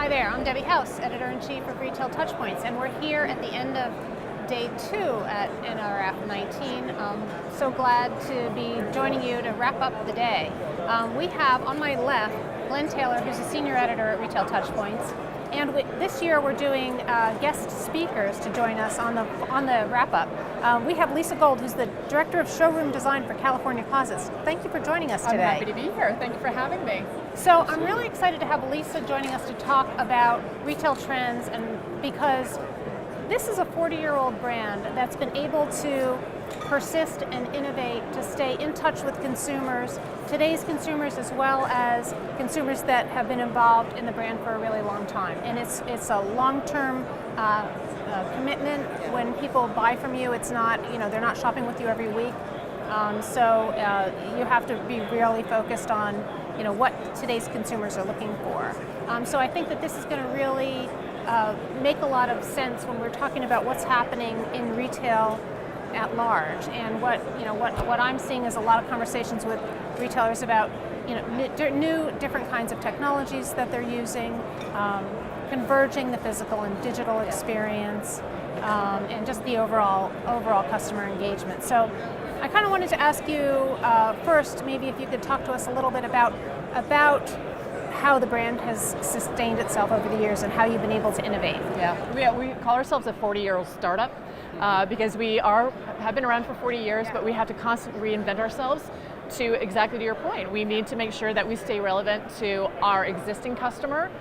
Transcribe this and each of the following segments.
Hi there, I'm Debbie House, Editor-in-Chief of Retail TouchPoints, and we're here at the end of day 2 at NRF 19. So glad to be joining you to wrap up the day. We have on my left Glenn Taylor, who's a Senior Editor at Retail TouchPoints, and this year we're doing guest speakers to join us on the wrap-up. We have Lisa Gold, who's the Director of Showroom Design for California Closets. Thank you for joining us today. I'm happy to be here. Thank you for having me. So I'm really excited to have Lisa joining us to talk about retail trends, and because this is a 40-year-old brand that's been able to persist and innovate to stay in touch with consumers, today's consumers as well as consumers that have been involved in the brand for a really long time. And it's a long-term commitment. When people buy from you, it's not, they're not shopping with you every week. So you have to be really focused on what today's consumers are looking for. So I think that this is going to really make a lot of sense when we're talking about what's happening in retail at large. And what I'm seeing is a lot of conversations with retailers about new different kinds of technologies that they're using, converging the physical and digital experience, and just the overall customer engagement. So I kind of wanted to ask you first, maybe if you could talk to us a little bit about how the brand has sustained itself over the years and how you've been able to innovate. Yeah, we call ourselves a 40-year-old startup because we have been around for 40 years, but we have to constantly reinvent ourselves to exactly to your point. We need to make sure that we stay relevant to our existing customer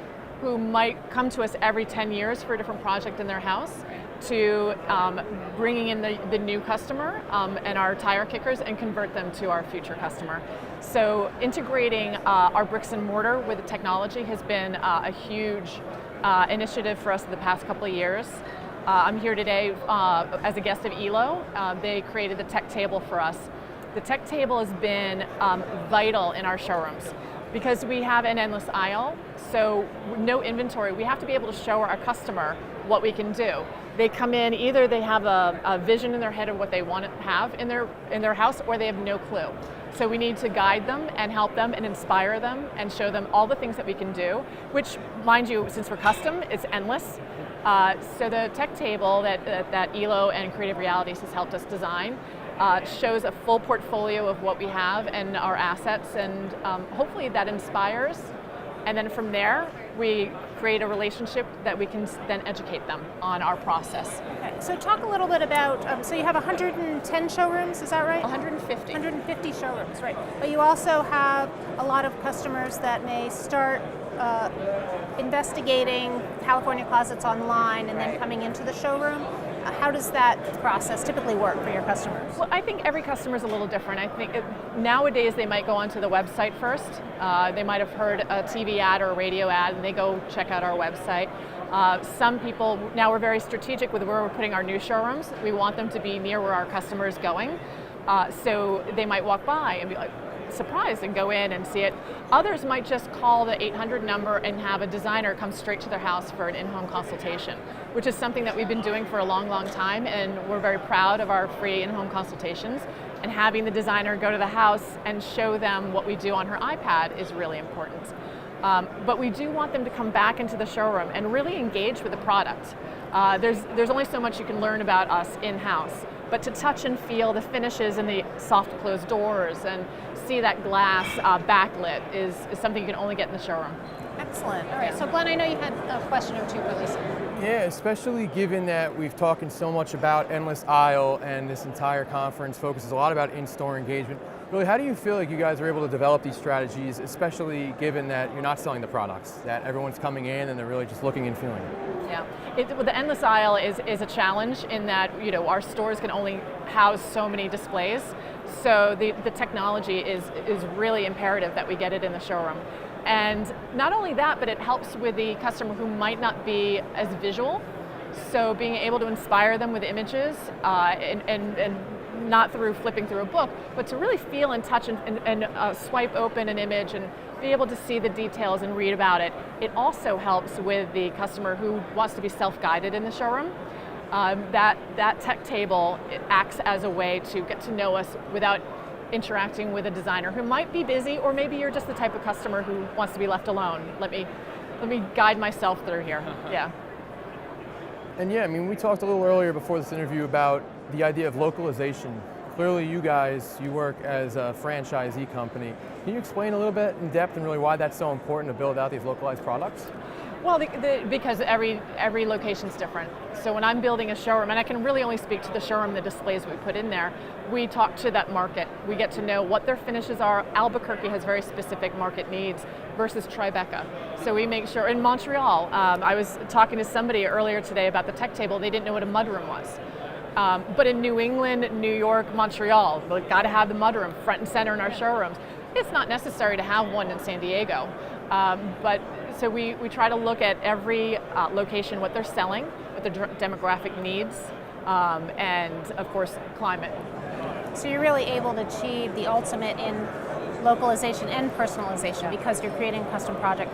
who might come to us every 10 years for a different project in their house, to bringing in the new customer and our tire kickers and convert them to our future customer. So integrating our bricks and mortar with the technology has been a huge initiative for us in the past couple of years. I'm here today as a guest of ELO. They created the tech table for us. The tech table has been vital in our showrooms because we have an endless aisle, so no inventory. We have to be able to show our customer what we can do. They come in, either they have a vision in their head of what they want to have in their house, or they have no clue. So we need to guide them and help them and inspire them and show them all the things that we can do, which, mind you, since we're custom, it's endless. So the tech table that ELO and Creative Realities has helped us design shows a full portfolio of what we have and our assets, and hopefully that inspires. And then from there, we create a relationship that we can then educate them on our process. Okay, so talk a little bit about, so you have 110 showrooms, is that right? 150. 150 showrooms, right. But you also have a lot of customers that may start investigating California Closets online and then coming into the showroom. How does that process typically work for your customers? Well, I think every customer is a little different. I think nowadays they might go onto the website first. They might have heard a TV ad or a radio ad and they go check out our website. Some people, now we're very strategic with where we're putting our new showrooms. We want them to be near where our customer is going. So they might walk by and be like, surprised and go in and see it. Others might just call the 800 number and have a designer come straight to their house for an in-home consultation, which is something that we've been doing for a long, long time, and we're very proud of our free in-home consultations. And having the designer go to the house and show them what we do on her iPad is really important. But we do want them to come back into the showroom and really engage with the product. There's only so much you can learn about us in-house, but to touch and feel the finishes and the soft closed doors and see that glass backlit is something you can only get in the showroom. Excellent. All right, so Glenn, I know you had a question or two for Lisa. Yeah, especially given that we've talked so much about endless aisle and this entire conference focuses a lot about in-store engagement. Really, how do you feel like you guys are able to develop these strategies, especially given that you're not selling the products, that everyone's coming in and they're really just looking and feeling it? Yeah, the endless aisle is a challenge in that our stores can only house so many displays. So the technology is really imperative that we get it in the showroom. And not only that, but it helps with the customer who might not be as visual. So being able to inspire them with images and not through flipping through a book, but to really feel and touch and swipe open an image and be able to see the details and read about it. It also helps with the customer who wants to be self-guided in the showroom. That tech table, it acts as a way to get to know us without interacting with a designer who might be busy, or maybe you're just the type of customer who wants to be left alone. Let me let me guide myself through here. Yeah. And yeah, I mean, we talked a little earlier before this interview about the idea of localization. Clearly you guys, you work as a franchisee company. Can you explain a little bit in depth and really why that's so important to build out these localized products? Well, because every location's different. So when I'm building a showroom, and I can really only speak to the showroom, the displays we put in there, we talk to that market. We get to know what their finishes are. Albuquerque has very specific market needs versus Tribeca. So we make sure, in Montreal, I was talking to somebody earlier today about the tech table, they didn't know what a mudroom was. But in New England, New York, Montreal, we've got to have the mudroom front and center in our showrooms. It's not necessary to have one in San Diego, so we try to look at every location, what they're selling, what their demographic needs, and of course, climate. So you're really able to achieve the ultimate in localization and personalization because you're creating a custom product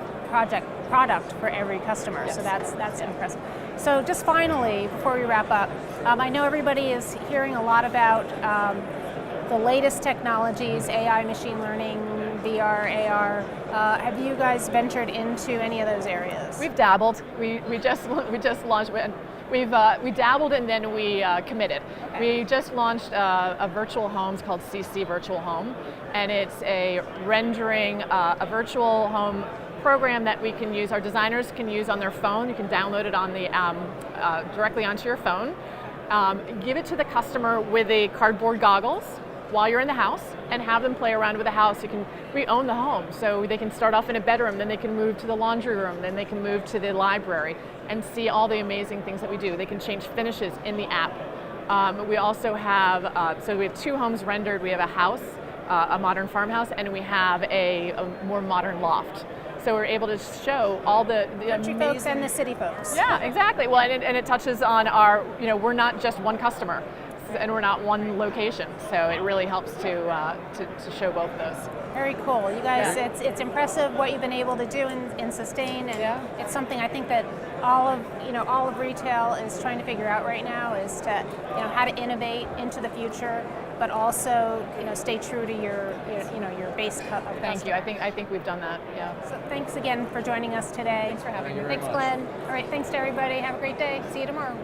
for every customer. Yes. So that's impressive. So just finally, before we wrap up, I know everybody is hearing a lot about the latest technologies, AI, machine learning, VR, AR. Have you guys ventured into any of those areas? We've dabbled. We just launched. We dabbled and then we committed. Okay. We just launched a virtual homes called CC Virtual Home, and it's a rendering, a virtual home program that we can use. Our designers can use on their phone. You can download it on the directly onto your phone. Give it to the customer with the cardboard goggles while you're in the house and have them play around with the house. We own the home, so they can start off in a bedroom, then they can move to the laundry room, then they can move to the library and see all the amazing things that we do. They can change finishes in the app. We also have, so we have 2 homes rendered. We have a house, a modern farmhouse, and we have a more modern loft. So we're able to show all the Country amazing folks and the city folks. Yeah, exactly. Well, and it touches on our, we're not just one customer, and we're not one location. So it really helps to show both of those. Very cool. You guys, Yeah. it's impressive what you've been able to do and sustain, and Yeah. it's something I think that all of retail is trying to figure out right now is to how to innovate into the future, but also stay true to your base customer. Thank you. I think we've done that. Yeah. So thanks again for joining us today. Thanks for having me. Thanks, Glenn. All right, thanks to everybody. Have a great day. See you tomorrow.